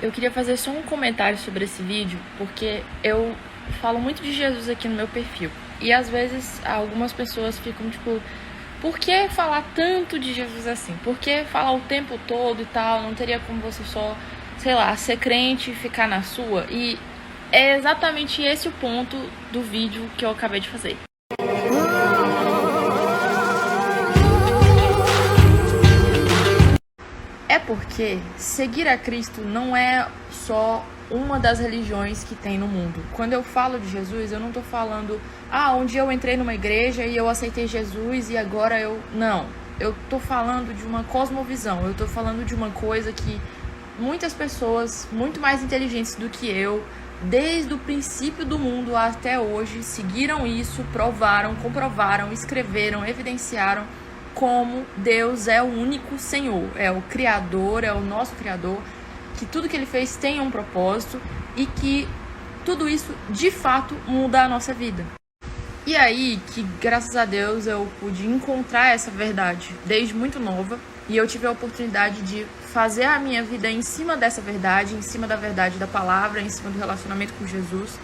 Eu queria fazer só um comentário sobre esse vídeo, porque eu falo muito de Jesus aqui no meu perfil. E às vezes algumas pessoas ficam tipo, por que falar tanto de Jesus assim? Por que falar o tempo todo e tal? Não teria como você só, sei lá, ser crente e ficar na sua? E é exatamente esse o ponto do vídeo que eu acabei de fazer. É porque seguir a Cristo não é só uma das religiões que tem no mundo. Quando eu falo de Jesus, eu não tô falando, um dia eu entrei numa igreja e eu aceitei Jesus e agora eu... Não, eu tô falando de uma cosmovisão, eu tô falando de uma coisa que muitas pessoas, muito mais inteligentes do que eu, desde o princípio do mundo até hoje, seguiram isso, provaram, comprovaram, escreveram, evidenciaram como Deus é o único Senhor, é o Criador, é o nosso Criador, que tudo que Ele fez tem um propósito e que tudo isso, de fato, muda a nossa vida. E aí que, graças a Deus, eu pude encontrar essa verdade desde muito nova e eu tive a oportunidade de fazer a minha vida em cima dessa verdade, em cima da verdade da palavra, em cima do relacionamento com Jesus.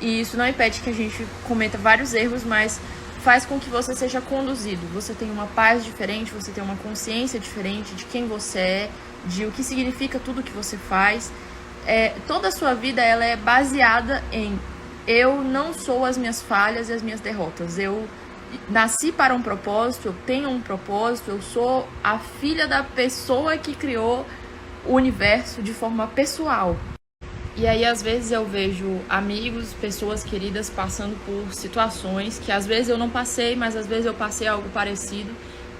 E isso não impede que a gente cometa vários erros, mas faz com que você seja conduzido. Você tem uma paz diferente, você tem uma consciência diferente de quem você é, de o que significa tudo que você faz. Toda a sua vida ela é baseada em eu não sou as minhas falhas e as minhas derrotas. Eu nasci para um propósito, eu tenho um propósito, eu sou a filha da pessoa que criou o universo de forma pessoal. E aí, às vezes, eu vejo amigos, pessoas queridas passando por situações que às vezes eu não passei, mas às vezes eu passei algo parecido.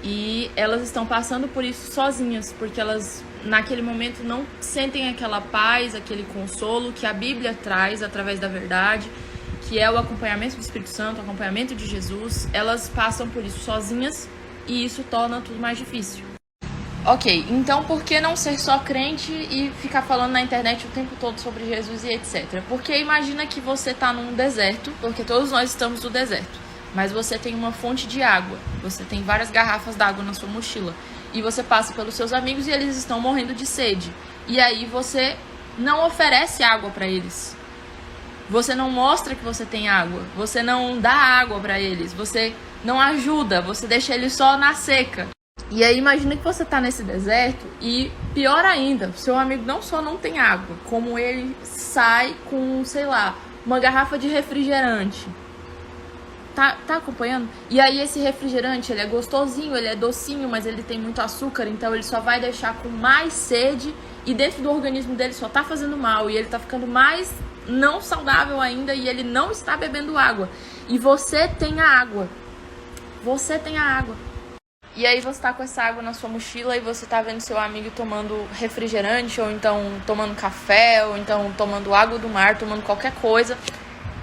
E elas estão passando por isso sozinhas, porque elas, naquele momento, não sentem aquela paz, aquele consolo que a Bíblia traz através da verdade, que é o acompanhamento do Espírito Santo, o acompanhamento de Jesus. Elas passam por isso sozinhas e isso torna tudo mais difícil. Ok, então por que não ser só crente e ficar falando na internet o tempo todo sobre Jesus e etc? Porque imagina que você tá num deserto, porque todos nós estamos no deserto, mas você tem uma fonte de água, você tem várias garrafas d'água na sua mochila, e você passa pelos seus amigos e eles estão morrendo de sede. E aí você não oferece água para eles. Você não mostra que você tem água, você não dá água para eles, você não ajuda, você deixa eles só na seca. E aí imagina que você tá nesse deserto e, pior ainda, seu amigo não só não tem água, como ele sai com, sei lá, uma garrafa de refrigerante. Tá acompanhando? E aí esse refrigerante, ele é gostosinho, ele é docinho, mas ele tem muito açúcar, então ele só vai deixar com mais sede e dentro do organismo dele só tá fazendo mal e ele tá ficando mais não saudável ainda e ele não está bebendo água. E você tem a água. Você tem a água. E aí você tá com essa água na sua mochila e você tá vendo seu amigo tomando refrigerante, ou então tomando café, ou então tomando água do mar, tomando qualquer coisa.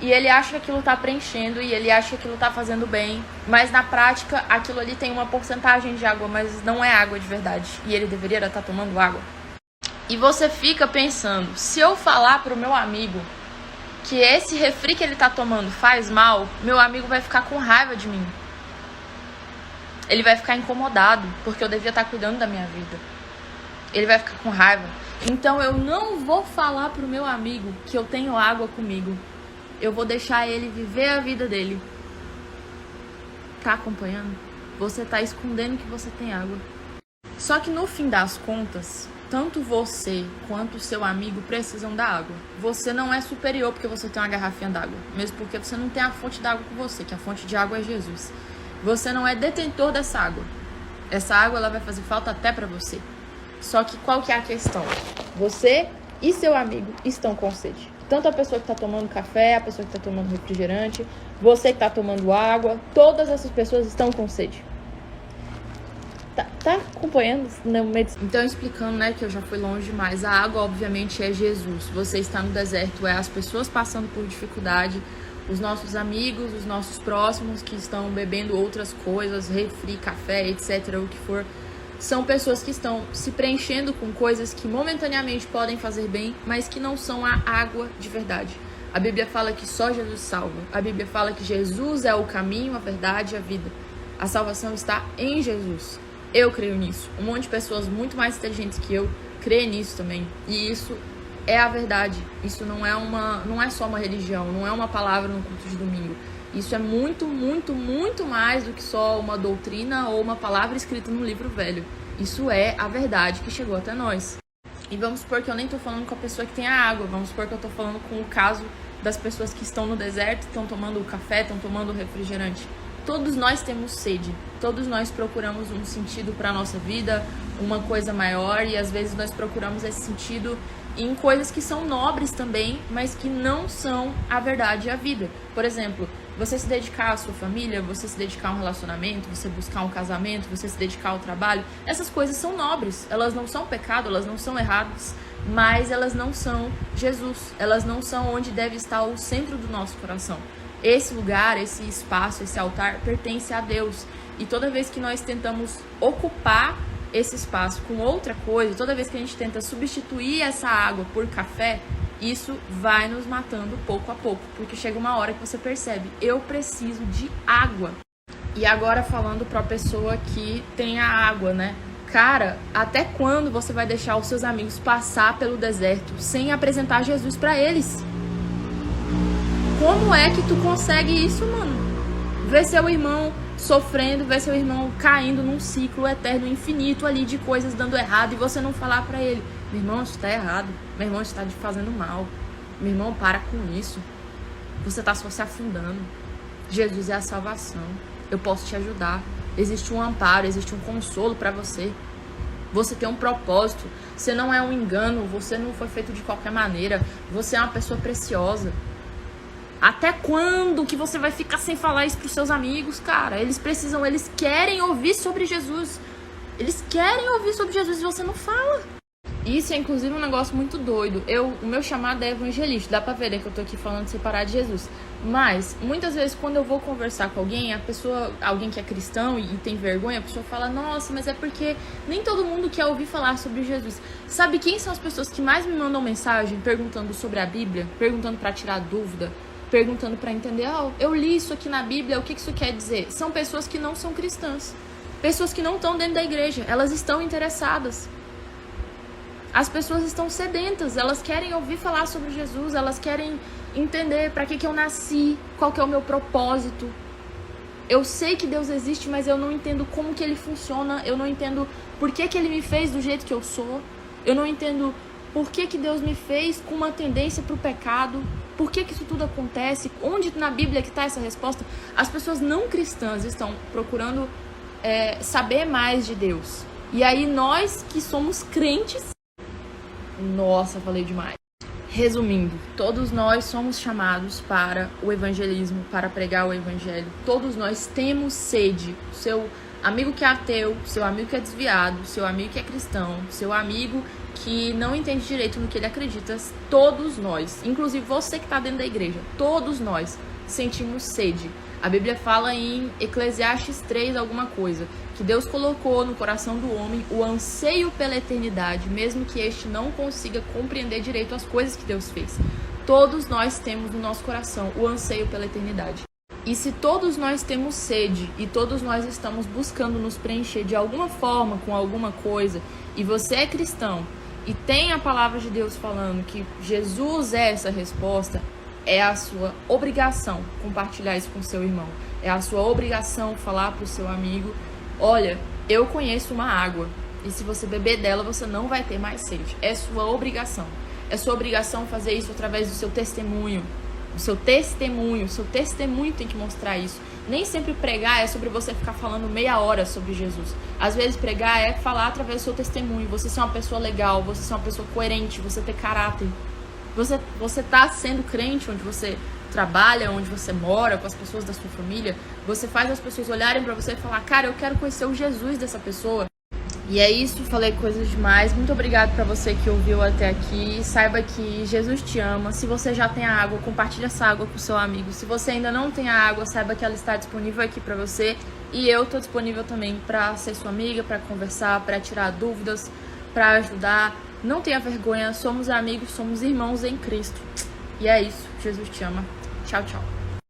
E ele acha que aquilo tá preenchendo e ele acha que aquilo tá fazendo bem. Mas na prática, aquilo ali tem uma porcentagem de água, mas não é água de verdade. E ele deveria estar tomando água. E você fica pensando, se eu falar pro meu amigo que esse refri que ele tá tomando faz mal, meu amigo vai ficar com raiva de mim. Ele vai ficar incomodado, porque eu devia estar cuidando da minha vida. Ele vai ficar com raiva. Então eu não vou falar pro meu amigo que eu tenho água comigo. Eu vou deixar ele viver a vida dele. Tá acompanhando? Você tá escondendo que você tem água. Só que no fim das contas, tanto você quanto o seu amigo precisam da água. Você não é superior porque você tem uma garrafinha d'água. Mesmo porque você não tem a fonte d'água com você, que a fonte de água é Jesus. Você não é detentor dessa água. Essa água ela vai fazer falta até pra você. Só que qual que é a questão? Você e seu amigo estão com sede. Tanto a pessoa que tá tomando café, a pessoa que tá tomando refrigerante, você que tá tomando água, todas essas pessoas estão com sede. Tá acompanhando? Então, explicando, né, que eu já fui longe demais. A água, obviamente, é Jesus. Você está no deserto, é as pessoas passando por dificuldade, os nossos amigos, os nossos próximos que estão bebendo outras coisas, refri, café, etc., o que for, são pessoas que estão se preenchendo com coisas que momentaneamente podem fazer bem, mas que não são a água de verdade. A Bíblia fala que só Jesus salva. A Bíblia fala que Jesus é o caminho, a verdade e a vida. A salvação está em Jesus. Eu creio nisso. Um monte de pessoas muito mais inteligentes que eu creem nisso também. E isso é a verdade. Isso não é só uma religião, não é uma palavra no culto de domingo. Isso é muito, muito, muito mais do que só uma doutrina ou uma palavra escrita no livro velho. Isso é a verdade que chegou até nós. E vamos supor que eu nem tô falando com a pessoa que tem a água, vamos supor que eu tô falando com o caso das pessoas que estão no deserto, estão tomando o café, estão tomando o refrigerante. Todos nós temos sede, todos nós procuramos um sentido para a nossa vida, uma coisa maior, e às vezes nós procuramos esse sentido em coisas que são nobres também, mas que não são a verdade e a vida. Por exemplo, você se dedicar à sua família, você se dedicar a um relacionamento, você buscar um casamento, você se dedicar ao trabalho, essas coisas são nobres, elas não são pecado, elas não são erradas, mas elas não são Jesus, elas não são onde deve estar o centro do nosso coração. Esse lugar, esse espaço, esse altar pertence a Deus, e toda vez que nós tentamos ocupar esse espaço com outra coisa, toda vez que a gente tenta substituir essa água por café, isso vai nos matando pouco a pouco, porque chega uma hora que você percebe, eu preciso de água. E agora falando para a pessoa que tem a água, né? Cara, até quando você vai deixar os seus amigos passar pelo deserto sem apresentar Jesus para eles? Como é que tu consegue isso, mano? Ver seu irmão sofrendo, ver seu irmão caindo num ciclo eterno, infinito ali de coisas dando errado, e você não falar pra ele, meu irmão, isso tá errado, meu irmão, isso tá te fazendo mal, meu irmão, para com isso, você tá só se afundando, Jesus é a salvação, eu posso te ajudar, existe um amparo, existe um consolo pra você, você tem um propósito, você não é um engano, você não foi feito de qualquer maneira, você é uma pessoa preciosa. Até quando que você vai ficar sem falar isso pros seus amigos, cara? Eles querem ouvir sobre Jesus. Eles querem ouvir sobre Jesus e você não fala. Isso é inclusive um negócio muito doido. O meu chamado é evangelista. Dá pra ver, né, que eu tô aqui falando de separar de Jesus. Mas, muitas vezes, quando eu vou conversar com alguém, alguém que é cristão e tem vergonha, a pessoa fala, nossa, mas é porque nem todo mundo quer ouvir falar sobre Jesus. Sabe quem são as pessoas que mais me mandam mensagem perguntando sobre a Bíblia? Perguntando pra tirar dúvida? Perguntando para entender, eu li isso aqui na Bíblia, o que isso quer dizer? São pessoas que não são cristãs, pessoas que não estão dentro da igreja, elas estão interessadas. As pessoas estão sedentas, elas querem ouvir falar sobre Jesus, elas querem entender para que eu nasci, qual que é o meu propósito. Eu sei que Deus existe, mas eu não entendo como que ele funciona, eu não entendo por que ele me fez do jeito que eu sou, eu não entendo por que Deus me fez com uma tendência para o pecado. Por que isso tudo acontece? Onde na Bíblia que está essa resposta? As pessoas não cristãs estão procurando saber mais de Deus. E aí nós que somos crentes... Nossa, falei demais. Resumindo, todos nós somos chamados para o evangelismo, para pregar o evangelho. Todos nós temos sede. Seu amigo que é ateu, seu amigo que é desviado, seu amigo que é cristão, seu amigo que não entende direito no que ele acredita, todos nós, inclusive você que está dentro da igreja, todos nós sentimos sede. A Bíblia fala em Eclesiastes 3 alguma coisa, que Deus colocou no coração do homem o anseio pela eternidade, mesmo que este não consiga compreender direito as coisas que Deus fez. Todos nós temos no nosso coração o anseio pela eternidade. E se todos nós temos sede e todos nós estamos buscando nos preencher de alguma forma com alguma coisa, e você é cristão, e tem a palavra de Deus falando que Jesus é essa resposta, é a sua obrigação compartilhar isso com seu irmão. É a sua obrigação falar para o seu amigo, olha, eu conheço uma água, e se você beber dela, você não vai ter mais sede. É sua obrigação. É sua obrigação fazer isso através do seu testemunho. O seu testemunho tem que mostrar isso. Nem sempre pregar é sobre você ficar falando meia hora sobre Jesus. Às vezes pregar é falar através do seu testemunho. Você ser uma pessoa legal, você ser uma pessoa coerente, você ter caráter. Você tá sendo crente onde você trabalha, onde você mora, com as pessoas da sua família. Você faz as pessoas olharem pra você e falar, cara, eu quero conhecer o Jesus dessa pessoa. E é isso, falei coisas demais. Muito obrigado pra você que ouviu até aqui. Saiba que Jesus te ama. Se você já tem a água, compartilhe essa água com seu amigo. Se você ainda não tem a água, saiba que ela está disponível aqui pra você. E eu tô disponível também pra ser sua amiga, pra conversar, pra tirar dúvidas, pra ajudar. Não tenha vergonha, somos amigos, somos irmãos em Cristo. E é isso, Jesus te ama. Tchau, tchau.